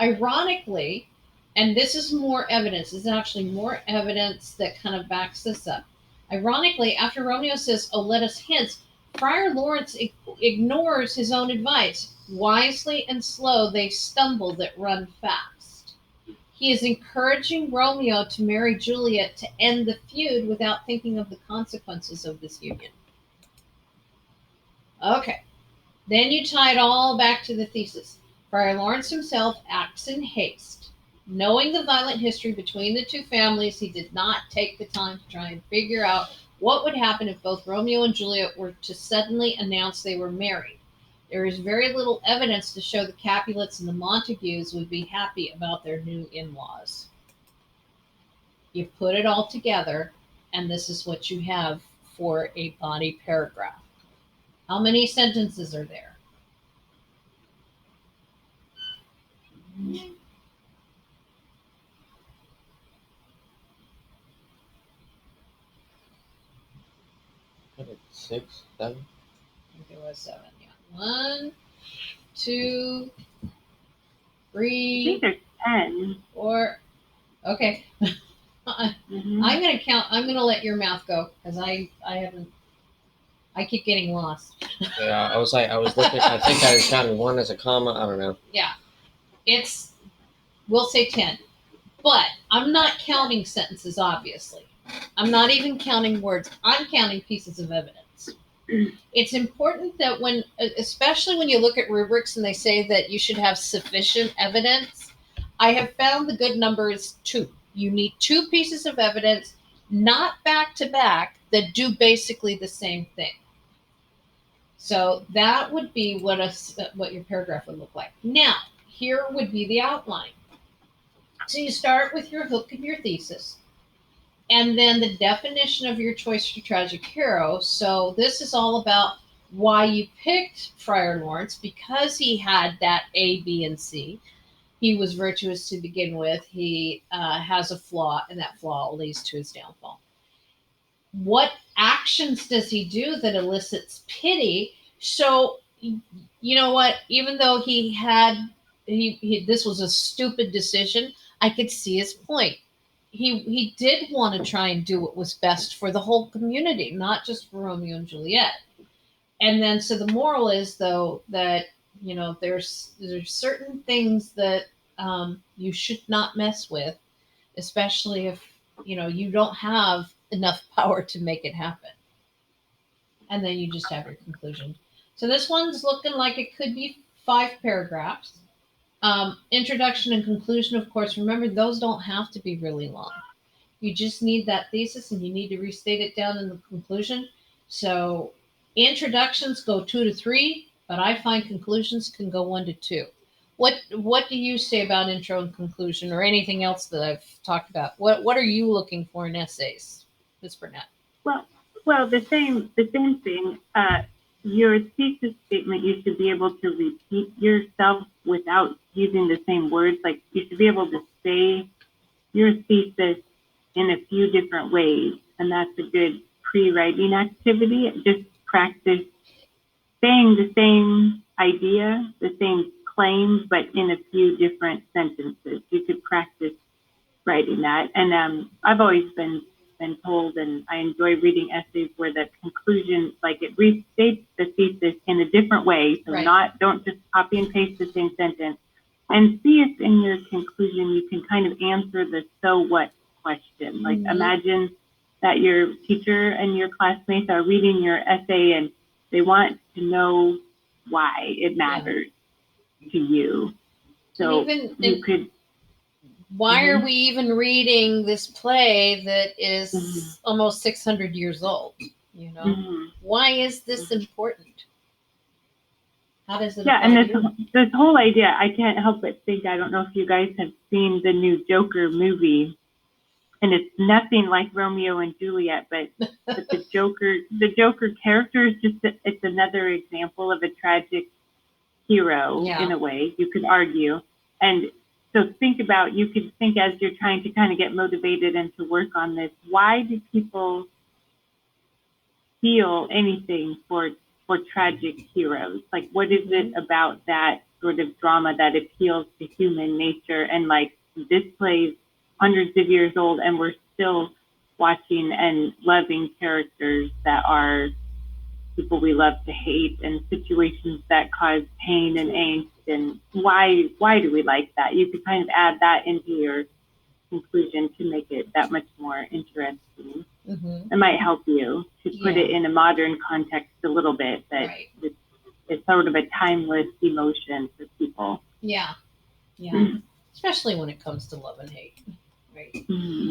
Ironically, and this is more evidence, this is actually more evidence that kind of backs this up. Ironically, after Romeo says, oh, let us hence, Friar Lawrence ignores his own advice. Wisely and slow they stumble that run fast. He is encouraging Romeo to marry Juliet to end the feud without thinking of the consequences of this union. Okay, then you tie it all back to the thesis. Friar Lawrence himself acts in haste. Knowing the violent history between the two families, he did not take the time to try and figure out what would happen if both Romeo and Juliet were to suddenly announce they were married. There is very little evidence to show the Capulets and the Montagues would be happy about their new in-laws. You put it all together, and this is what you have for a body paragraph. How many sentences are there? What, 6, 7? I think it was 7. Yeah. 1, 2, I 3, think there's 10. 4. Okay. Mm-hmm. I'm gonna count. I'm gonna let your math go because I haven't. I keep getting lost. Yeah, I was looking. I think I counted 1 as a comma. I don't know. Yeah, we'll say 10, but I'm not counting sentences. Obviously, I'm not even counting words. I'm counting pieces of evidence. It's important that especially when you look at rubrics and they say that you should have sufficient evidence, I have found the good number is 2. You need 2 pieces of evidence, not back to back, that do basically the same thing. So that would be what your paragraph would look like. Now, here would be the outline. So you start with your hook of your thesis, and then the definition of your choice for tragic hero. So this is all about why you picked Friar Lawrence, because he had that A, B, and C. He was virtuous to begin with. He has a flaw, and that flaw leads to his downfall. What actions does he do that elicits pity? So, you know what? Even though this was a stupid decision, I could see his point. He did want to try and do what was best for the whole community, not just for Romeo and Juliet. And then, so the moral is, though, that there's certain things that you should not mess with, especially if you don't have enough power to make it happen. And then you just have your conclusion. So this one's looking like it could be 5 paragraphs. Introduction and conclusion, of course, remember, those don't have to be really long. You just need that thesis, and you need to restate it down in the conclusion. So introductions go 2 to 3, but I find conclusions can go 1 to 2. What do you say about intro and conclusion, or anything else that I've talked about? What are you looking for in essays, Ms. Burnett? Well, the same thing. Your thesis statement, you should be able to repeat yourself without using the same words. Like, you should be able to say your thesis in a few different ways, and that's a good pre-writing activity. Just practice saying the same idea, the same claim, but in a few different sentences. You could practice writing that. And I've always been told, and I enjoy reading essays where the conclusion, like, it restates the thesis in a different way. So Right. don't just copy and paste the same sentence, and see if in your conclusion you can kind of answer the so what question. Like, imagine that your teacher and your classmates are reading your essay and they want to know why it matters to you. So you could. Why are we even reading this play that is almost 600 years old? Why is this important? How does it? Yeah, and this whole idea, I can't help but think, I don't know if you guys have seen the new Joker movie, and it's nothing like Romeo and Juliet, but the Joker character is it's another example of a tragic hero in a way, you could argue. And so you could think, as you're trying to kind of get motivated and to work on this, why do people feel anything for tragic heroes? Like, what is it about that sort of drama that appeals to human nature? And like, this plays hundreds of years old, and we're still watching and loving characters that are people we love to hate, and situations that cause pain and angst. And why do we like that? You could kind of add that into your conclusion to make it that much more interesting. It might help you to put it in a modern context a little bit, that it's sort of a timeless emotion for people. Especially when it comes to love and hate. Right.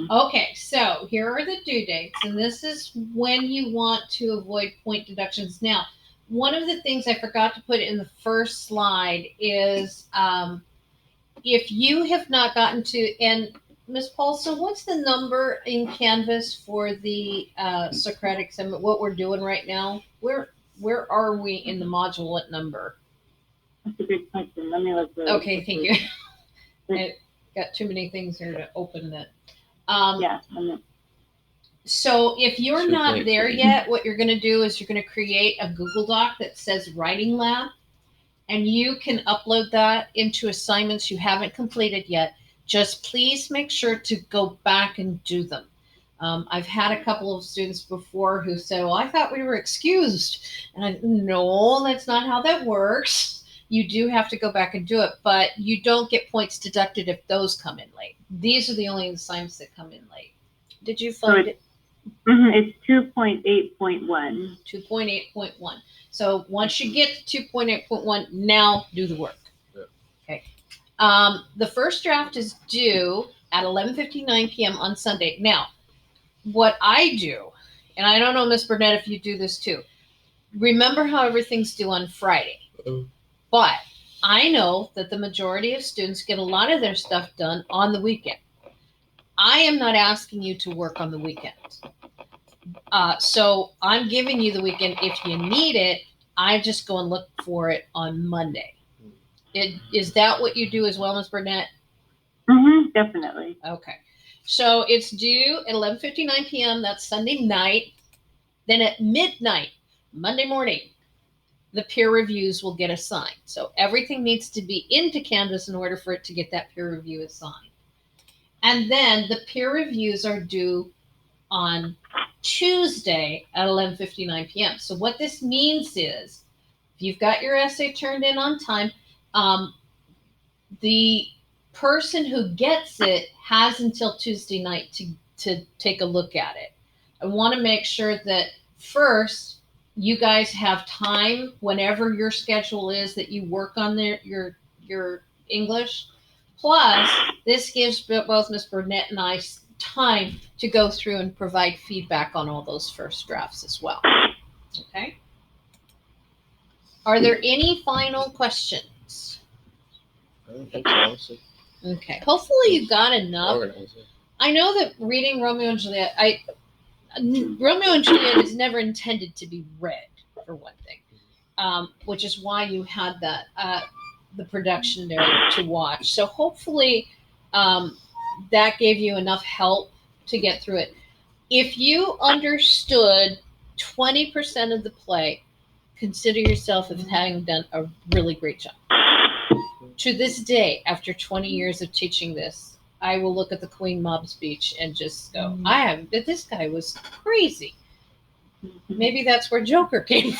Okay, so here are the due dates, and this is when you want to avoid point deductions. Now, one of the things I forgot to put in the first slide is if you have not gotten to, and Ms. Paulson, what's the number in Canvas for the Socratic Summit, what we're doing right now? Where are we in the module? What number? That's a good question. Let me look. Okay, thank you. I got too many things here to open that. So if you're not there yet, what you're going to do is you're going to create a Google Doc that says Writing Lab, and you can upload that into assignments you haven't completed yet. Just please make sure to go back and do them. I've had a couple of students before who said, well, I thought we were excused. And no, that's not how that works. You do have to go back and do it, but you don't get points deducted if those come in late. These are the only assignments that come in late. Did you find it? It's 2.8.1. 2.8.1. So once you get to 2.8.1, now do the work. Okay. The first draft is due at 11:59 p.m. on Sunday. Now, what I do, and I don't know, Ms. Burnett, if you do this too, remember how everything's due on Friday. Mm. But I know that the majority of students get a lot of their stuff done on the weekend. I am not asking you to work on the weekend. So I'm giving you the weekend. If you need it, I just go and look for it on Monday. Is that what you do as well, Ms. Burnett? Definitely. Okay. So it's due at 11:59 p.m. That's Sunday night. Then at midnight, Monday morning, the peer reviews will get assigned. So everything needs to be into Canvas in order for it to get that peer review assigned. And then the peer reviews are due on Tuesday at 11:59 p.m. So what this means is, if you've got your essay turned in on time, the person who gets it has until Tuesday night to take a look at it. I want to make sure that first you guys have time whenever your schedule is that you work on your English. Plus, this gives both Ms. Burnett and I time to go through and provide feedback on all those first drafts as well. Okay? Are there any final questions? I don't think so, honestly. Okay. Hopefully you got enough. Organize it. I know that reading Romeo and Juliet, Romeo and Juliet is never intended to be read, for one thing, which is why you had that the production there to watch. So hopefully that gave you enough help to get through it. If you understood 20% of the play, consider yourself as having done a really great job. To this day, after 20 years of teaching this, I will look at the Queen Mob speech and just go, this guy was crazy. Maybe that's where Joker came from.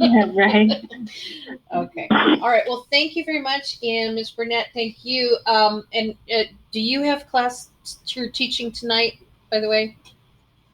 Yeah, right. Okay. All right. Well, thank you very much. And Ms. Burnett, thank you. And do you have class you're teaching tonight, by the way?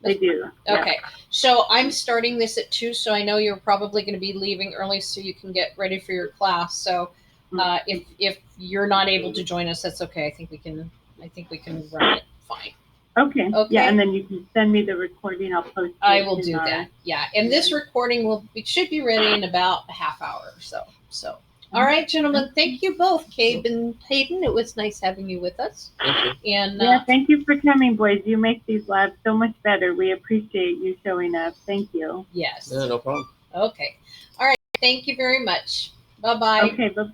I do. Yeah. Okay. So I'm starting this at 2, so I know you're probably going to be leaving early so you can get ready for your class. So if you're not able to join us, that's okay. I think we can run it fine. Okay. Okay. Yeah, and then you can send me the recording. I'll post it. I will do that. Yeah. And this recording should be ready in about a half hour or so. So all right, gentlemen, thank you both, Cabe and Hayden. It was nice having you with us. Thank you. And yeah, thank you for coming, boys. You make these labs so much better. We appreciate you showing up. Thank you. Yes. Yeah, no problem. Okay. All right. Thank you very much. Bye-bye. Okay, bye.